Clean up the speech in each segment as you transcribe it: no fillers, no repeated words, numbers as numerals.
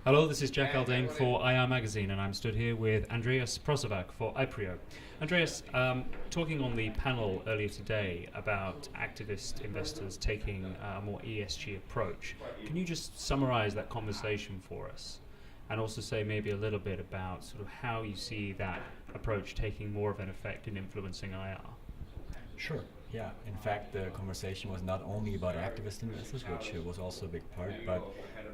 Hello, this is Jack Aldane for IR Magazine, and I'm stood here with Andreas Posavac for Ipreo. Andreas, talking on the panel earlier today about activist investors taking a more ESG approach, can you just summarize that conversation for us? And also say maybe a little bit about sort of how you see that approach taking more of an effect in influencing IR. Sure. Yeah. In fact, the conversation was not only about activist investors, which was also a big part, but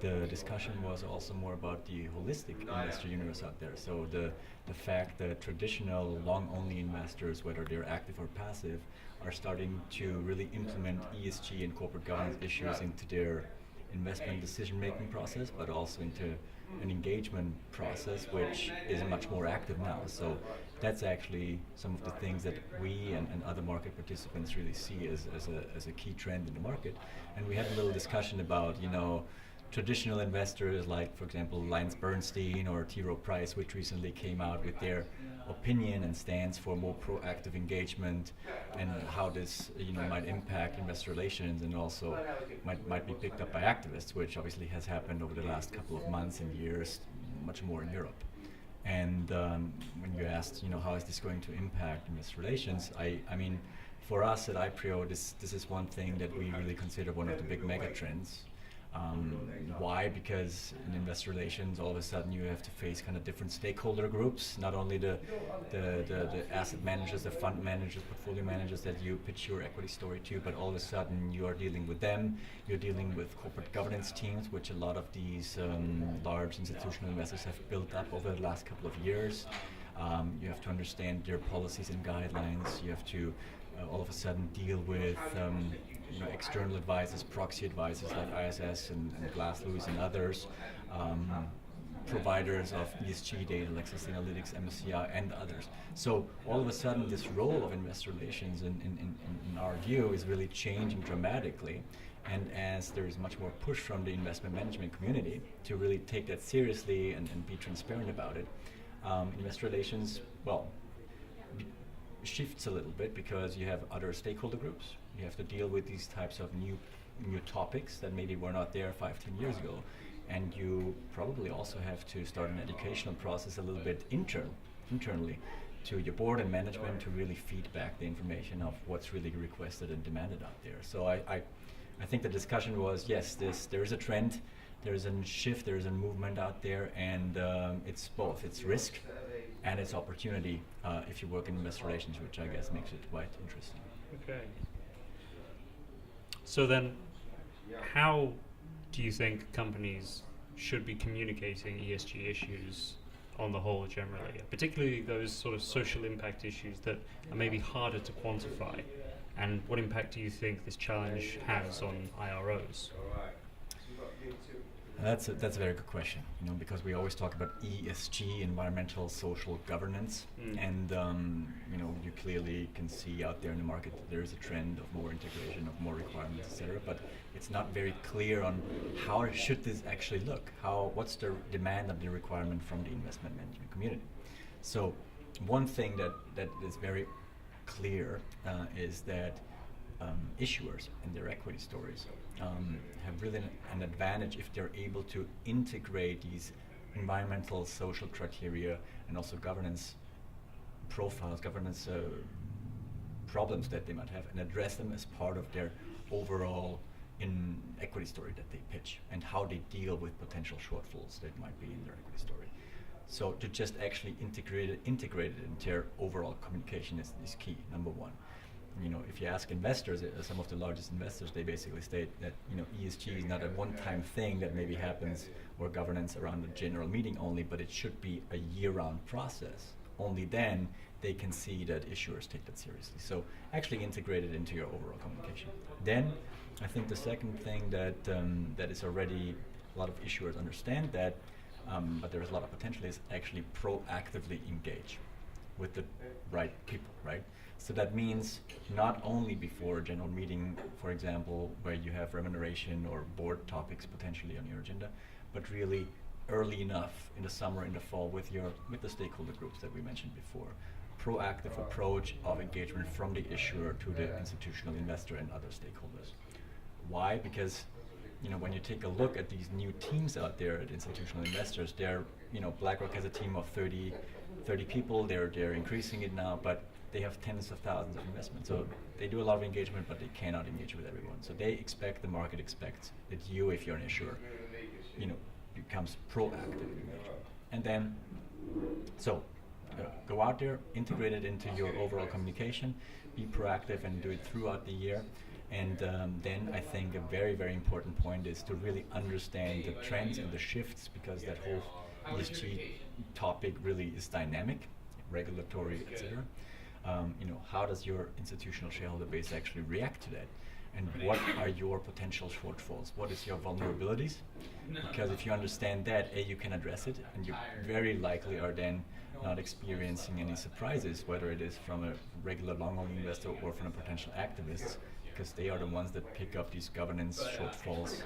the discussion was also more about the holistic investor universe out there. So the fact that traditional long-only investors, whether they're active or passive, are starting to really implement ESG and corporate governance issues into their investment decision-making process, but also into an engagement process which is much more active now. So that's actually some of the things that we and other market participants really see as a key trend in the market. And we had a little discussion about, traditional investors like, for example, Bernstein or T. Rowe Price, which recently came out with their opinion and stance for more proactive engagement and how this might impact investor relations, and also might be picked up by activists, which obviously has happened over the last couple of months and years, much more in Europe. And when you asked, how is this going to impact investor relations, I mean, for us at Ipreo, this is one thing that we really consider one of the big mega trends. Why? Because in investor relations, all of a sudden you have to face kind of different stakeholder groups, not only the asset managers, the fund managers, portfolio managers that you pitch your equity story to, but all of a sudden you are dealing with them. You're dealing with corporate governance teams, which a lot of these large institutional investors have built up over the last couple of years. You have to understand their policies and guidelines. You have to all of a sudden deal with external advisors, proxy advisors like ISS and Glass Lewis and others, providers of ESG data like Sustainalytics, MSCI, and others. So all of a sudden, this role of investor relations, in our view, is really changing dramatically. And as there is much more push from the investment management community to really take that seriously and be transparent about it, investor relations, shifts a little bit because you have other stakeholder groups. You have to deal with these types of new topics that maybe were not there 5-10 years ago. And you probably also have to start an educational process a little bit internally to your board and management to really feed back the information of what's really requested and demanded out there. So I think the discussion was, yes, there is a trend, there is a shift, there is a movement out there, and it's both. It's risk and it's opportunity if you work in investor relations, which I guess makes it quite interesting. Okay. So then, how do you think companies should be communicating ESG issues on the whole generally, particularly those sort of social impact issues that are maybe harder to quantify? And what impact do you think this challenge has on IROs? That's a very good question, because we always talk about ESG, environmental, social governance, and you clearly can see out there in the market that there is a trend of more integration, of more requirements, etc. But it's not very clear on how should this actually look. What's the demand of the requirement from the investment management community? So one thing that is very clear is that issuers and their equity stories have really an advantage if they're able to integrate these environmental, social criteria and also governance profiles, governance problems that they might have, and address them as part of their overall equity story that they pitch, and how they deal with potential shortfalls that might be in their equity story. So to just actually integrate it into their overall communication is key, number one. If you ask investors, some of the largest investors, they basically state that ESG is not a one-time thing that maybe happens, or governance around a general meeting only, but it should be a year-round process. Only then they can see that issuers take that seriously. So actually integrate it into your overall communication. Then I think the second thing that is already a lot of issuers understand that, but there is a lot of potential, is actually proactively engage with the right people, right? So that means not only before a general meeting, for example, where you have remuneration or board topics potentially on your agenda, but really early enough in the summer, in the fall, with the stakeholder groups that we mentioned before. Proactive approach of engagement from the issuer to the institutional investor and other stakeholders. Why? Because when you take a look at these new teams out there at institutional investors, BlackRock has a team of 30 people. They're increasing it now, but they have tens of thousands of investments. So they do a lot of engagement, but they cannot engage with everyone. So the market expects that you, if you're an issuer, becomes proactive in engagement. And then, go out there, integrate it into your overall communication, be proactive and do it throughout the year. And then I think a very, very important point is to really understand the trends and the shifts, because that whole ESG topic really is dynamic, regulatory, etc. How does your institutional shareholder base actually react to that? And what are your potential shortfalls? What is your vulnerabilities? Because if you understand that, you can address it, and you very likely are then not experiencing any surprises, whether it is from a regular long-only investor or from a potential activist, because they are the ones that pick up these governance shortfalls,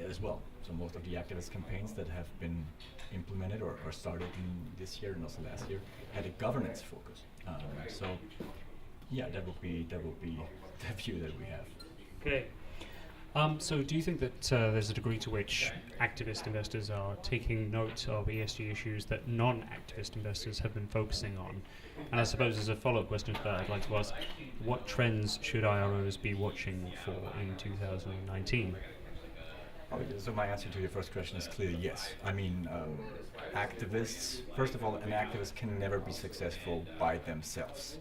as well. So most of the activist campaigns that have been implemented or started in this year and also last year had a governance focus. That would be the view that we have. Okay. So do you think that there's a degree to which activist investors are taking note of ESG issues that non-activist investors have been focusing on? And I suppose as a follow-up question to that, I'd like to ask, what trends should IROs be watching for in 2019? So my answer to your first question is clearly yes. I mean, activists, first of all, an activist can never be successful by themselves,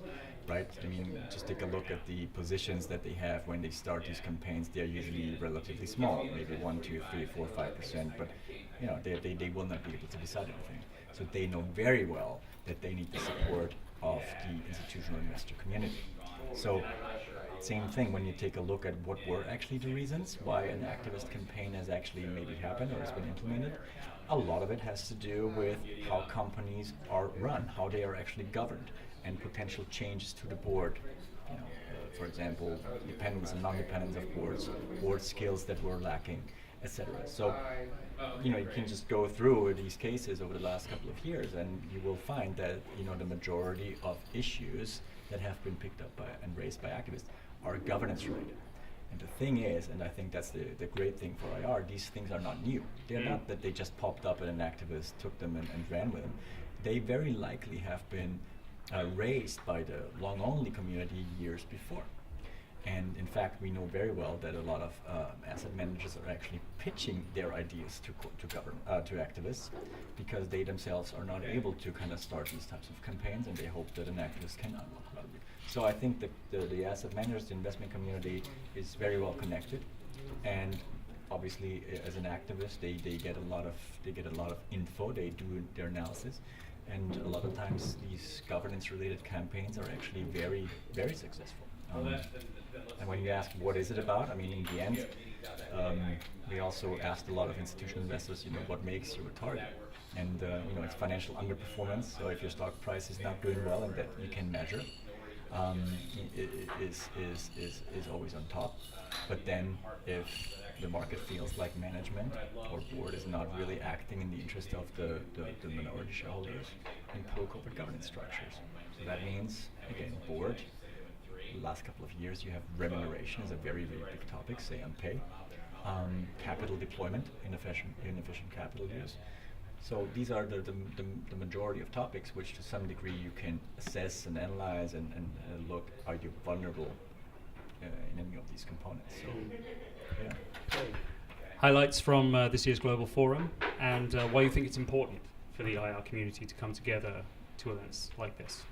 right? I mean, just take a look at the positions that they have when they start these campaigns. They're usually relatively small, maybe 1, 2, 3, 4, 5%, but they will not be able to decide anything. So they know very well that they need the support of the institutional investor community. So same thing when you take a look at what were actually the reasons why an activist campaign has actually maybe happened or has been implemented. A lot of it has to do with how companies are run, how they are actually governed, and potential changes to the board. For example, dependence and non-dependence of board skills that were lacking, etc. So, you can just go through these cases over the last couple of years, and you will find that the majority of issues that have been picked up by and raised by activists are governance related. And the thing is, and I think that's the great thing for IR, these things are not new. They're not that they just popped up and an activist took them and ran with them. They very likely have been raised by the long-only community years before. And in fact, we know very well that a lot of asset managers are actually pitching their ideas to activists, because they themselves are not able to kind of start these types of campaigns, and they hope that an activist can unlock value. So I think the asset managers, the investment community is very well connected, and obviously as an activist, they get a lot of info. They do their analysis, and a lot of times these governance-related campaigns are actually very, very successful. And when you ask what is it about, I mean, in the end, we also asked a lot of institutional investors, what makes you a target? And it's financial underperformance. So if your stock price is not doing well and that you can measure, is always on top. But then if the market feels like management or board is not really acting in the interest of the minority shareholders in poor corporate governance structures. So that means, again, board. The last couple of years you have remuneration as a very, very big topic, say on pay, capital deployment, inefficient capital use. So these are the majority of topics which to some degree you can assess and analyze and look, are you vulnerable in any of these components. So, yeah. Highlights from this year's Global Forum, and why you think it's important for the IR community to come together to events like this.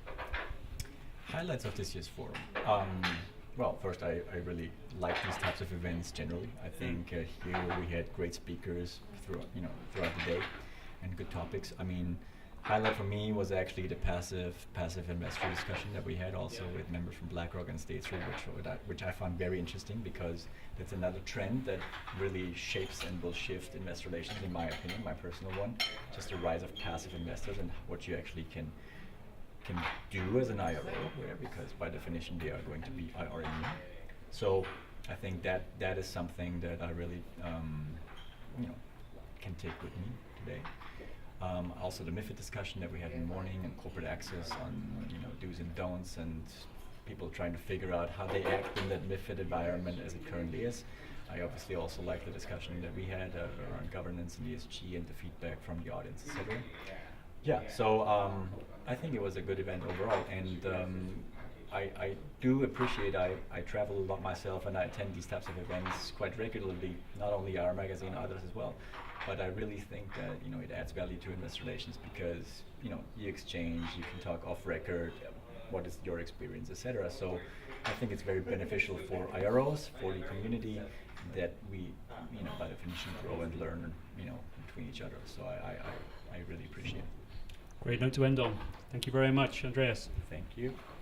Highlights of this year's forum. Well, first, I really like these types of events generally. I think here we had great speakers throughout the day, and good topics. I mean, highlight for me was actually the passive investor discussion that we had also with members from BlackRock and State Street, which I found very interesting, because that's another trend that really shapes and will shift investor relations, in my opinion, my personal one. Just the rise of passive investors and what you actually can do as an IRO, because by definition they are going to be IR immune. So I think that is something that I really can take with me today. Also the MiFID discussion that we had in the morning, and corporate access on do's and don'ts, and people trying to figure out how they act in that MiFID environment as it currently is. I obviously also like the discussion that we had around governance and ESG and the feedback from the audience, etc. Yeah, so I think it was a good event overall, and I do appreciate, I travel a lot myself and I attend these types of events quite regularly, not only our magazine, others as well. But I really think that it adds value to investor relations because you exchange, you can talk off record, what is your experience, etc. So I think it's very beneficial for IROs, for the community, that we by definition grow and learn between each other. So I really appreciate it. Great note to end on. Thank you very much, Andreas. Thank you.